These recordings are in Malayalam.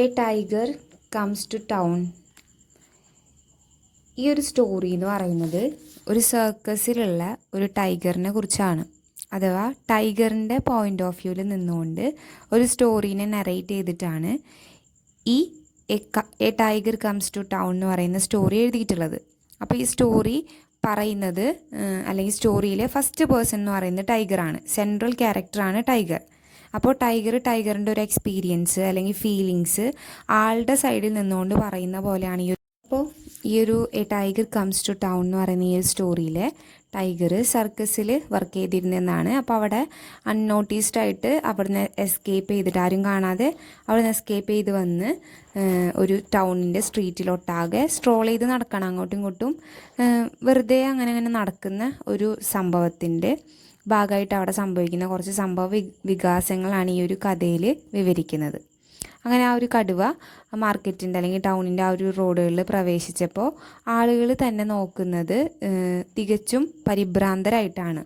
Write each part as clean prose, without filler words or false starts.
A tiger comes to town. ഈ ഒരു സ്റ്റോറി എന്ന് പറയുന്നത് ഒരു സർക്കസിലുള്ള ഒരു ടൈഗറിനെ കുറിച്ചാണ്. അഥവാ ടൈഗറിൻ്റെ പോയിൻ്റ് ഓഫ് വ്യൂവിൽ നിന്നുകൊണ്ട് ഒരു സ്റ്റോറീനെ നറേറ്റ് ചെയ്തിട്ടാണ് ഈ a tiger comes to town എന്ന് പറയുന്ന സ്റ്റോറി എഴുതിയിട്ടുള്ളത്. അപ്പോൾ ഈ സ്റ്റോറി പറയുന്നത് അല്ലെങ്കിൽ സ്റ്റോറിയിലെ ഫസ്റ്റ് പേഴ്സൺ എന്ന് പറയുന്നത് ടൈഗറാണ്. സെൻട്രൽ ക്യാരക്ടറാണ് ടൈഗർ. അപ്പോൾ ടൈഗറിൻ്റെ ഒരു എക്സ്പീരിയൻസ് അല്ലെങ്കിൽ ഫീലിങ്സ് ആളുടെ സൈഡിൽ നിന്നുകൊണ്ട് പറയുന്ന പോലെയാണ് ഈ ഒരു a tiger comes to town എന്ന് പറയുന്ന ഈ ഒരു സ്റ്റോറിയിലെ ടൈഗർ സർക്കസിൽ വർക്ക് ചെയ്തിരുന്നതെന്നാണ്. അപ്പോൾ അവിടെ അൺനോട്ടീസ്ഡ് ആയിട്ട് അവിടുന്ന് എസ്കേപ്പ് ചെയ്തിട്ട് ആരും കാണാതെ അവിടുന്ന് എസ്കേപ്പ് ചെയ്ത് വന്ന് ഒരു ടൗണിൻ്റെ സ്ട്രീറ്റിലൊട്ടാകെ സ്ട്രോൾ ചെയ്ത് നടക്കണം. അങ്ങോട്ടും ഇങ്ങോട്ടും വെറുതെ അങ്ങനെ നടക്കുന്ന ഒരു സംഭവത്തിൻ്റെ ഭാഗമായിട്ട് അവിടെ സംഭവിക്കുന്ന കുറച്ച് സംഭവ വികാസങ്ങളാണ് ഈ ഒരു കഥയിൽ വിവരിക്കുന്നത്. അങ്ങനെ ആ ഒരു കടുവ മാർക്കറ്റിൻ്റെ അല്ലെങ്കിൽ ടൗണിൻ്റെ ആ ഒരു റോഡുകളിൽ പ്രവേശിച്ചപ്പോൾ ആളുകൾ തന്നെ നോക്കുന്നത് തികച്ചും പരിഭ്രാന്തരായിട്ടാണ്.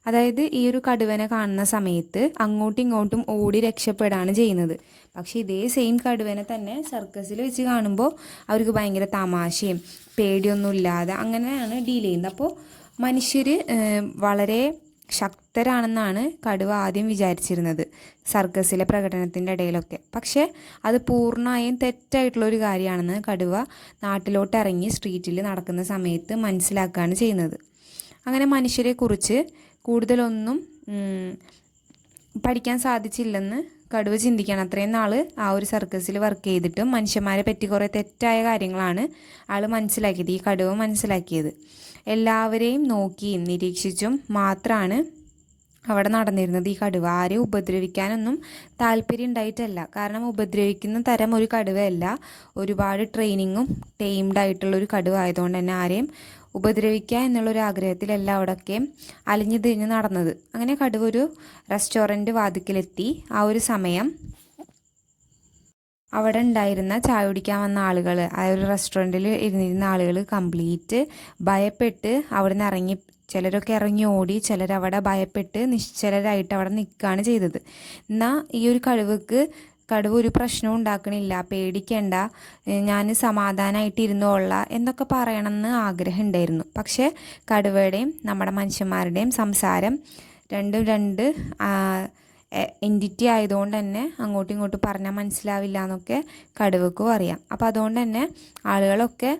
അതായത് ഈ ഒരു കടുവനെ കാണുന്ന സമയത്ത് അങ്ങോട്ടും ഇങ്ങോട്ടും ഓടി രക്ഷപ്പെടുകയാണ് ചെയ്യുന്നത്. പക്ഷേ ഇതേ സെയിം കടുവനെ തന്നെ സർക്കസിൽ വെച്ച് കാണുമ്പോൾ അവർക്ക് ഭയങ്കര തമാശയും പേടിയൊന്നുമില്ലാതെ അങ്ങനെയാണ് ഡീൽ ചെയ്യുന്നത്. അപ്പോൾ മനുഷ്യർ വളരെ ശക്തരാണെന്നാണ് കടുവ ആദ്യം വിചാരിച്ചിരുന്നത് സർക്കസിലെ പ്രകടനത്തിൻ്റെ ഇടയിലൊക്കെ. പക്ഷേ അത് പൂർണ്ണമായും തെറ്റായിട്ടുള്ളൊരു കാര്യമാണെന്ന് കടുവ നാട്ടിലോട്ട് ഇറങ്ങി സ്ട്രീറ്റിൽ നടക്കുന്ന സമയത്ത് മനസ്സിലാക്കുകയാണ് ചെയ്യുന്നത്. അങ്ങനെ മനുഷ്യരെക്കുറിച്ച് കൂടുതലൊന്നും പഠിക്കാൻ സാധിച്ചില്ലെന്ന് കടുവ ചിന്തിക്കുകയാണ്. അത്രയും നാൾ ആ ഒരു സർക്കസിൽ വർക്ക് ചെയ്തിട്ടും മനുഷ്യന്മാരെ പറ്റി കുറേ തെറ്റായ കാര്യങ്ങളാണ് ആൾ മനസ്സിലാക്കിയത്, ഈ കടുവ മനസ്സിലാക്കിയത്. എല്ലാവരെയും നോക്കിയും നിരീക്ഷിച്ചും മാത്രമാണ് അവിടെ നടന്നിരുന്നത്. ഈ കടുവ ആരെയും ഉപദ്രവിക്കാനൊന്നും താല്പര്യം ഉണ്ടായിട്ടല്ല. കാരണം ഉപദ്രവിക്കുന്ന തരം ഒരു കടുവയല്ല, ഒരുപാട് ട്രെയിനിങ്ങും ടൈംഡ് ആയിട്ടുള്ളൊരു കടുവ ആയതുകൊണ്ട് തന്നെ ആരെയും ഉപദ്രവിക്കുക എന്നുള്ളൊരു ആഗ്രഹത്തിലല്ല അവിടെയൊക്കെ അലിഞ്ഞു തിരിഞ്ഞ് നടന്നത്. അങ്ങനെ കടുവ ഒരു റെസ്റ്റോറൻറ്റ് വാതിക്കലെത്തി. ആ ഒരു സമയം അവിടെ ഉണ്ടായിരുന്ന ചായ കുടിക്കാൻ വന്ന ആളുകൾ, ആ ഒരു റെസ്റ്റോറൻറ്റിൽ ഇരുന്നിരുന്ന ആളുകൾ കംപ്ലീറ്റ് ഭയപ്പെട്ട് അവിടെ നിന്ന് ഇറങ്ങി. ചിലരൊക്കെ ഇറങ്ങി ഓടി, ചിലരവിടെ ഭയപ്പെട്ട് നിശ്ചലരായിട്ട് അവിടെ നിൽക്കുകയാണ് ചെയ്തത്. എന്നാൽ ഈ ഒരു കടുവ ഒരു പ്രശ്നവും ഉണ്ടാക്കണില്ല, പേടിക്കേണ്ട, ഞാൻ സമാധാനമായിട്ട് ഇരുന്നോളാം എന്നൊക്കെ പറയണമെന്ന് ആഗ്രഹം ഉണ്ടായിരുന്നു. പക്ഷേ കടുവയുടെയും നമ്മുടെ മനുഷ്യന്മാരുടെയും സംസാരം രണ്ടും രണ്ട് എൻറ്റിറ്റി ആയതുകൊണ്ട് തന്നെ അങ്ങോട്ടും ഇങ്ങോട്ടും പറഞ്ഞാൽ മനസ്സിലാവില്ല എന്നൊക്കെ കടുവക്കും അറിയാം. അപ്പോൾ അതുകൊണ്ട് തന്നെ ആളുകളൊക്കെ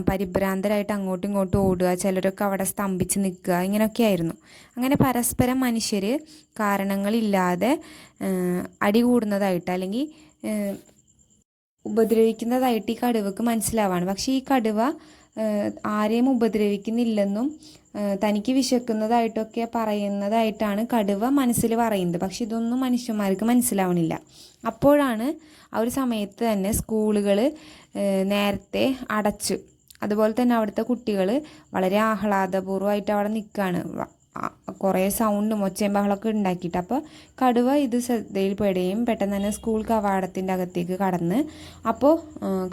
പരിഭ്രാന്തരായിട്ട് അങ്ങോട്ടും ഇങ്ങോട്ടും ഓടുക, ചിലരൊക്കെ അവിടെ സ്തംഭിച്ച് നിൽക്കുക, ഇങ്ങനെയൊക്കെ ആയിരുന്നു. അങ്ങനെ പരസ്പരം മനുഷ്യർ കാരണങ്ങളില്ലാതെ അടികൂടുന്നതായിട്ട് അല്ലെങ്കിൽ ഉപദ്രവിക്കുന്നതായിട്ട് ഈ കടുവക്ക് മനസ്സിലാവാണ്. പക്ഷേ ഈ കടുവ ആരെയും ഉപദ്രവിക്കുന്നില്ലെന്നും തനിക്ക് വിശക്കുന്നതായിട്ടൊക്കെ പറയുന്നതായിട്ടാണ് കടുവ മനസ്സിൽ പറയുന്നത്. പക്ഷെ ഇതൊന്നും മനുഷ്യന്മാർക്ക് മനസ്സിലാവണില്ല. അപ്പോഴാണ് ആ ഒരു സമയത്ത് തന്നെ സ്കൂളുകൾ നേരത്തെ അടച്ചു. അതുപോലെ തന്നെ അവിടുത്തെ കുട്ടികൾ വളരെ ആഹ്ലാദപൂർവ്വമായിട്ട് അവിടെ നിൽക്കുകയാണ്, കുറേ സൗണ്ടും ഒച്ചയും ബഹളമൊക്കെ ഉണ്ടാക്കിയിട്ട്. അപ്പോൾ കടുവ ഇത് ശ്രദ്ധയിൽപ്പെടുകയും പെട്ടെന്ന് തന്നെ സ്കൂൾ കവാടത്തിൻ്റെ അകത്തേക്ക് കടന്ന്. അപ്പോൾ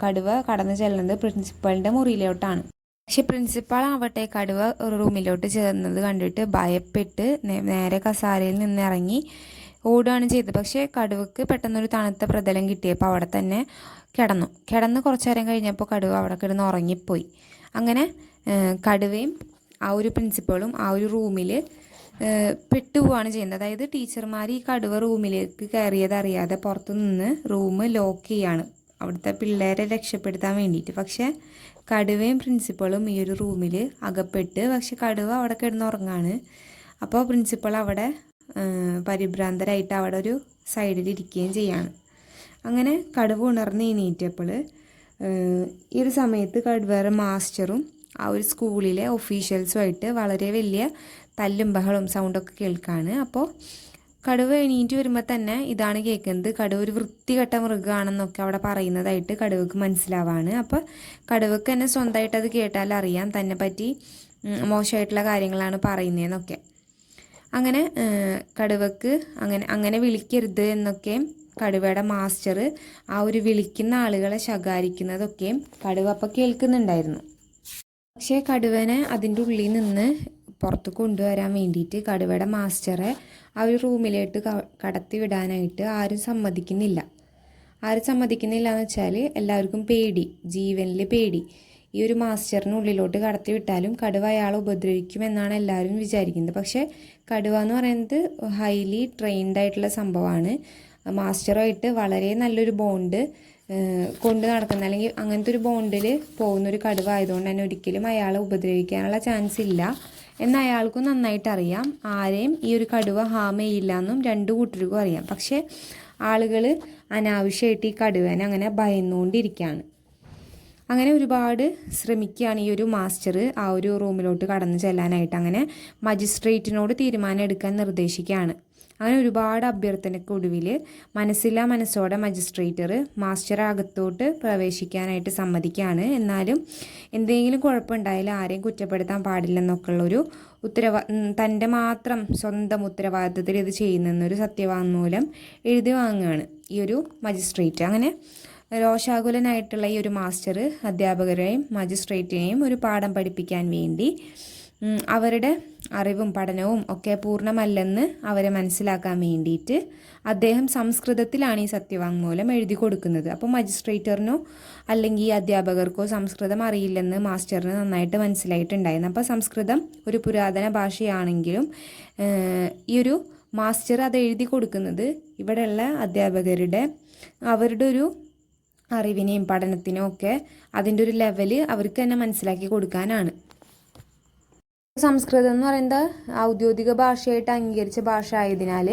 കടുവ കടന്നു ചെല്ലുന്നത് പ്രിൻസിപ്പളിൻ്റെ മുറിയിലോട്ടാണ്. പക്ഷെ പ്രിൻസിപ്പാൾ ആവട്ടെ കടുവ റൂമിലോട്ട് ചേർന്നത് കണ്ടിട്ട് ഭയപ്പെട്ട് നേരെ കസാരയിൽ നിന്ന് ഇറങ്ങി ഓടുകയാണ് ചെയ്തത്. പക്ഷേ കടുവക്ക് പെട്ടെന്നൊരു തണുത്ത പ്രതലം കിട്ടിയപ്പോൾ അവിടെ തന്നെ കിടന്ന് കുറച്ചു നേരം കഴിഞ്ഞപ്പോൾ കടുവ അവിടെ കിടന്ന് ഉറങ്ങിപ്പോയി. അങ്ങനെ കടുവയും ആ ഒരു പ്രിൻസിപ്പളും ആ ഒരു റൂമിൽ പെട്ടുപോവാണ് ചെയ്യുന്നത്. അതായത് ടീച്ചർമാർ ഈ കടുവ റൂമിലേക്ക് കയറിയതറിയാതെ പുറത്തു നിന്ന് റൂം ലോക്ക് ചെയ്യാണ് അവിടുത്തെ പിള്ളേരെ രക്ഷപ്പെടുത്താൻ വേണ്ടിയിട്ട്. പക്ഷേ കടുവയും പ്രിൻസിപ്പളും ഈ ഒരു റൂമിൽ അകപ്പെട്ട്, പക്ഷെ കടുവ അവിടെ കിടന്നുറങ്ങാണ്. അപ്പോൾ പ്രിൻസിപ്പൾ അവിടെ പരിഭ്രാന്തരായിട്ട് അവിടെ ഒരു സൈഡിൽ ഇരിക്കുകയും ചെയ്യാണ്. അങ്ങനെ കടുവ ഉണർന്ന് എണീറ്റപ്പോൾ ഈ ഒരു സമയത്ത് കടുവയുടെ മാസ്റ്ററും ആ ഒരു സ്കൂളിലെ ഒഫീഷ്യൽസുമായിട്ട് വളരെ വലിയ തല്ലും ബഹളവും സൗണ്ടൊക്കെ കേൾക്കാണ്. അപ്പോൾ കടുവ എണീറ്റ് വരുമ്പോൾ തന്നെ ഇതാണ് കേൾക്കുന്നത്. കടുവ ഒരു വൃത്തികെട്ട മൃഗമാണെന്നൊക്കെ അവിടെ പറയുന്നതായിട്ട് കടുവക്ക് മനസ്സിലാവാണ്. അപ്പോൾ കടുവക്ക് തന്നെ സ്വന്തമായിട്ട് അത് കേട്ടാൽ അറിയാം തന്നെ പറ്റി മോശമായിട്ടുള്ള കാര്യങ്ങളാണ് പറയുന്നതെന്നൊക്കെ. അങ്ങനെ കടുവക്ക് അങ്ങനെ വിളിക്കരുത് എന്നൊക്കെ കടുവയുടെ മാസ്റ്റർ ആ ഒരു വിളിക്കുന്ന ആളുകളെ ശകാരിക്കുന്നതൊക്കെയും കടുവ അപ്പോൾ കേൾക്കുന്നുണ്ടായിരുന്നു. പക്ഷേ കടുവനെ അതിൻ്റെ ഉള്ളിൽ നിന്ന് പുറത്ത് കൊണ്ടുവരാൻ വേണ്ടിയിട്ട് കടുവയുടെ മാസ്റ്ററെ ആ ഒരു റൂമിലേക്ക് കടത്തി വിടാനായിട്ട് ആരും സമ്മതിക്കുന്നില്ല. ആരും സമ്മതിക്കുന്നില്ല എന്ന് വെച്ചാൽ എല്ലാവർക്കും പേടി, ജീവനിൽ പേടി. ഈ ഒരു മാസ്റ്ററിനുള്ളിലോട്ട് കടത്തി വിട്ടാലും കടുവ അയാളെ ഉപദ്രവിക്കുമെന്നാണ് എല്ലാവരും വിചാരിക്കുന്നത്. പക്ഷേ കടുവ എന്ന് പറയുന്നത് ഹൈലി ട്രെയിൻഡ് ആയിട്ടുള്ള സംഭവമാണ്. മാസ്റ്ററുമായിട്ട് വളരെ നല്ലൊരു ബോണ്ട് കൊണ്ട് നടക്കുന്ന, അല്ലെങ്കിൽ അങ്ങനത്തെ ഒരു ബോണ്ടിൽ പോകുന്നൊരു കടുവ ആയതുകൊണ്ട് തന്നെ ഒരിക്കലും അയാളെ ഉപദ്രവിക്കാനുള്ള ചാൻസ് ഇല്ല എന്ന് അയാൾക്കും നന്നായിട്ട് അറിയാം. ആരെയും ഈ ഒരു കടുവ ഹാം ചെയ്യില്ല എന്നും രണ്ടു കൂട്ടർക്കും അറിയാം. പക്ഷേ ആളുകൾ അനാവശ്യമായിട്ട് ഈ കടുവേനെ അങ്ങനെ ഭയന്നുകൊണ്ടിരിക്കുകയാണ്. അങ്ങനെ ഒരുപാട് ശ്രമിക്കുകയാണ് ഈ ഒരു മാസ്റ്റർ ആ ഒരു റൂമിലോട്ട് കടന്നു ചെല്ലാനായിട്ട്. അങ്ങനെ മജിസ്ട്രേറ്റിനോട് തീരുമാനം എടുക്കാൻ നിർദ്ദേശിക്കുകയാണ്. അങ്ങനെ ഒരുപാട് അഭ്യർത്ഥനയ്ക്കൊടുവിൽ മനസ്സില്ലാ മനസ്സോടെ മജിസ്ട്രേറ്റർ മാസ്റ്റർ അകത്തോട്ട് പ്രവേശിക്കാനായിട്ട് സമ്മതിക്കുകയാണ്. എന്നാലും എന്തെങ്കിലും കുഴപ്പമുണ്ടായാലും ആരെയും കുറ്റപ്പെടുത്താൻ പാടില്ലെന്നൊക്കെയുള്ളൊരു തൻ്റെ മാത്രം സ്വന്തം ഉത്തരവാദിത്തത്തിൽ ഇത് ചെയ്യുന്നെന്നൊരു സത്യവാങ്മൂലം എഴുതി വാങ്ങുകയാണ് ഈ ഒരു മജിസ്ട്രേറ്റ്. അങ്ങനെ രോഷാകുലനായിട്ടുള്ള ഈ ഒരു മാസ്റ്റർ അധ്യാപകരെയും മജിസ്ട്രേറ്റിനെയും ഒരു പാഠം പഠിപ്പിക്കാൻ വേണ്ടി അവരുടെ അറിവും പഠനവും ഒക്കെ പൂർണ്ണമല്ലെന്ന് അവരെ മനസ്സിലാക്കാൻ വേണ്ടിയിട്ട് അദ്ദേഹം സംസ്കൃതത്തിലാണ് ഈ സത്യവാങ്മൂലം എഴുതി കൊടുക്കുന്നത്. അപ്പോൾ മജിസ്ട്രേറ്ററിനോ അല്ലെങ്കിൽ ഈ അധ്യാപകർക്കോ സംസ്കൃതം അറിയില്ലെന്ന് മാസ്റ്ററിന് നന്നായിട്ട് മനസ്സിലായിട്ടുണ്ടായിരുന്നു. അപ്പോൾ സംസ്കൃതം ഒരു പുരാതന ഭാഷയാണെങ്കിലും ഈ ഒരു മാസ്റ്റർ അത് എഴുതി കൊടുക്കുന്നത് ഇവിടെയുള്ള അധ്യാപകരുടെ അവരുടെ ഒരു അറിവിനെയും പഠനത്തിനും ഒക്കെ അതിൻ്റെ ഒരു ലെവല് അവർക്ക് തന്നെ മനസ്സിലാക്കി കൊടുക്കാനാണ്. സംസ്കൃതം എന്ന് പറയുന്നത് ഔദ്യോഗിക ഭാഷയായിട്ട് അംഗീകരിച്ച ഭാഷ ആയതിനാൽ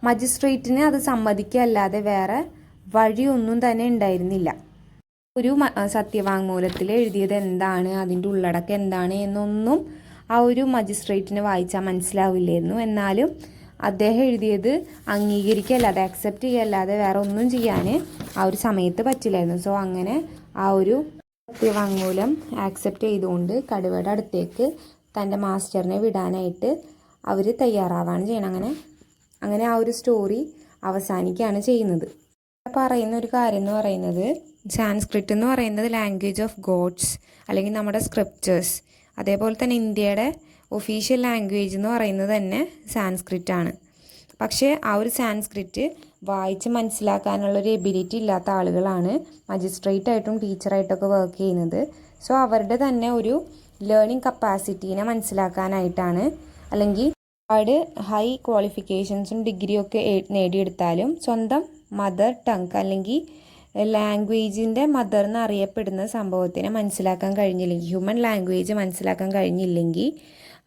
മജിസ്ട്രേറ്റിന് അത് സമ്മതിക്കല്ലാതെ വേറെ വഴിയൊന്നും തന്നെ ഉണ്ടായിരുന്നില്ല. ഒരു സത്യവാങ്മൂലത്തിൽ എഴുതിയത് എന്താണ്, അതിൻ്റെ ഉള്ളടക്കം എന്താണ് എന്നൊന്നും ആ ഒരു മജിസ്ട്രേറ്റിന് വായിച്ചാൽ മനസ്സിലാവില്ലായിരുന്നു. എന്നാലും അദ്ദേഹം എഴുതിയത് അംഗീകരിക്കല്ലാതെ അക്സെപ്റ്റ് ചെയ്യല്ലാതെ വേറെ ഒന്നും ചെയ്യാൻ ആ ഒരു സമയത്ത് പറ്റില്ലായിരുന്നു. സോ അങ്ങനെ ആ ഒരു സത്യവാങ്മൂലം ആക്സെപ്റ്റ് ചെയ്തുകൊണ്ട് കടുവയുടെ അടുത്തേക്ക് തൻ്റെ മാസ്റ്ററിനെ വിടാനായിട്ട് അവർ തയ്യാറാവാണ് ചെയ്യണം. അങ്ങനെ ആ ഒരു സ്റ്റോറി അവസാനിക്കുകയാണ് ചെയ്യുന്നത്. പറയുന്ന ഒരു കാര്യം എന്ന് പറയുന്നത് സാൻസ്ക്രിറ്റ് എന്ന് പറയുന്നത് ലാംഗ്വേജ് ഓഫ് ഗോഡ്സ് അല്ലെങ്കിൽ നമ്മുടെ സ്ക്രിപ്റ്റേഴ്സ്, അതേപോലെ തന്നെ ഇന്ത്യയുടെ ഒഫീഷ്യൽ ലാംഗ്വേജ് എന്ന് പറയുന്നത് തന്നെ സാൻസ്ക്രിറ്റ് ആണ്. പക്ഷേ ആ ഒരു സാൻസ്ക്രിറ്റ് വായിച്ച് മനസ്സിലാക്കാനുള്ളൊരു എബിലിറ്റി ഇല്ലാത്ത ആളുകളാണ് മജിസ്ട്രേറ്റായിട്ടും ടീച്ചറായിട്ടൊക്കെ വർക്ക് ചെയ്യുന്നത്. സോ അവരുടെ തന്നെ ഒരു ലേണിംഗ് കപ്പാസിറ്റീനെ മനസ്സിലാക്കാനായിട്ടാണ്, അല്ലെങ്കിൽ ഒരുപാട് ഹൈ ക്വാളിഫിക്കേഷൻസും ഡിഗ്രിയും ഒക്കെ നേടിയെടുത്താലും സ്വന്തം മദർ ടങ് അല്ലെങ്കിൽ ലാംഗ്വേജിൻ്റെ മദർ എന്ന് അറിയപ്പെടുന്ന സംഭവത്തിനെ മനസ്സിലാക്കാൻ കഴിഞ്ഞില്ലെങ്കിൽ, ഹ്യൂമൻ ലാംഗ്വേജ് മനസ്സിലാക്കാൻ കഴിഞ്ഞില്ലെങ്കിൽ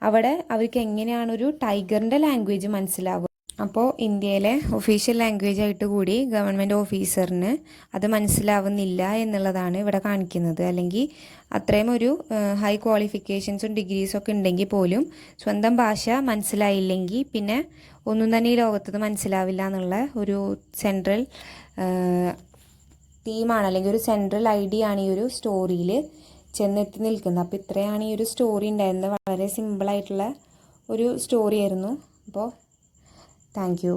അവിടെ അവർക്ക് എങ്ങനെയാണ് ഒരു ടൈഗറിൻ്റെ ലാംഗ്വേജ് മനസ്സിലാവുക. അപ്പോൾ ഇന്ത്യയിലെ ഒഫീഷ്യൽ ലാംഗ്വേജ് ആയിട്ട് കൂടി ഗവൺമെൻറ് ഓഫീസറിന് അത് മനസ്സിലാവുന്നില്ല എന്നുള്ളതാണ് ഇവിടെ കാണിക്കുന്നത്. അല്ലെങ്കിൽ അത്രയും ഒരു ഹൈ ക്വാളിഫിക്കേഷൻസും ഡിഗ്രീസും ഒക്കെ ഉണ്ടെങ്കിൽ പോലും സ്വന്തം ഭാഷ മനസ്സിലായില്ലെങ്കിൽ പിന്നെ ഒന്നും തന്നെ ഈ ലോകത്തത് മനസ്സിലാവില്ല എന്നുള്ള ഒരു സെൻട്രൽ തീമാണ്, അല്ലെങ്കിൽ ഒരു സെൻട്രൽ ഐഡിയ ആണ് ഈ ഒരു സ്റ്റോറിയിൽ ചെന്നെത്തി നിൽക്കുന്നത്. അപ്പോൾ ഇത്രയാണ് ഈ ഒരു സ്റ്റോറി ഉണ്ടായിരുന്നത്. വളരെ സിമ്പിളായിട്ടുള്ള ഒരു സ്റ്റോറി ആയിരുന്നു. അപ്പോൾ താങ്ക് യു.